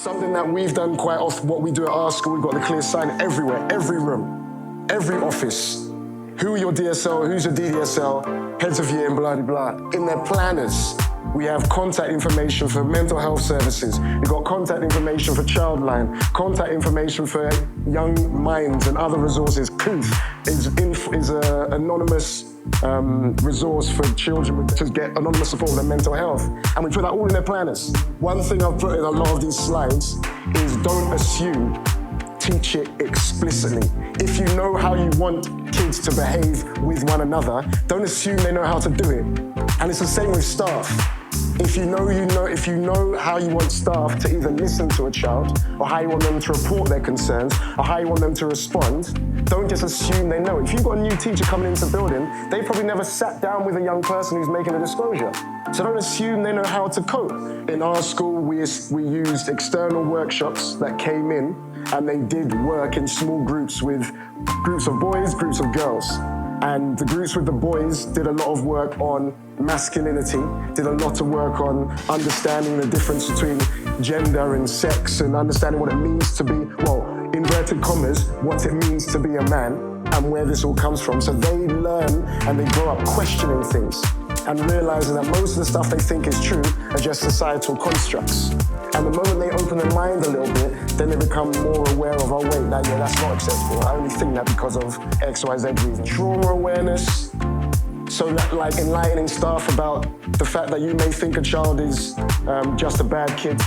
Something that we've done quite often, what we do at our school, we've got the clear sign everywhere, every room, every office. Who are your DSL, who's your DDSL, heads of year and blah, blah, blah. In their planners, we have contact information for mental health services. We've got contact information for Childline, contact information for Young Minds and other resources. Kuth is an anonymous resource for children to get anonymous support with their mental health. And we put that all in their planners. One thing I've put in a lot of these slides is don't assume, teach it explicitly. If you know how you want kids to behave with one another, don't assume they know how to do it. And it's the same with staff. If you know how you want staff to either listen to a child, or how you want them to report their concerns, or how you want them to respond, don't just assume they know. If you've got a new teacher coming into the building, they probably never sat down with a young person who's making a disclosure. So don't assume they know how to cope. In our school, we used external workshops that came in, and they did work in small groups with groups of boys, groups of girls. And the groups with the boys did a lot of work on masculinity, did a lot of work on understanding the difference between gender and sex and understanding what it means to be, well, inverted commas, what it means to be a man and where this all comes from. So they learn and they grow up questioning things and realizing that most of the stuff they think is true are just societal constructs. And the moment they open their mind a little bit, then they become more aware of, oh wait, that's not acceptable. I only think that because of X, Y, Z reason. Trauma awareness, so that, like enlightening staff about the fact that you may think a child is just a bad kid,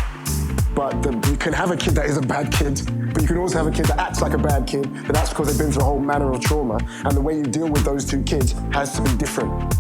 but you can have a kid that is a bad kid, but you can also have a kid that acts like a bad kid, but that's because they've been through a whole manner of trauma, and the way you deal with those two kids has to be different.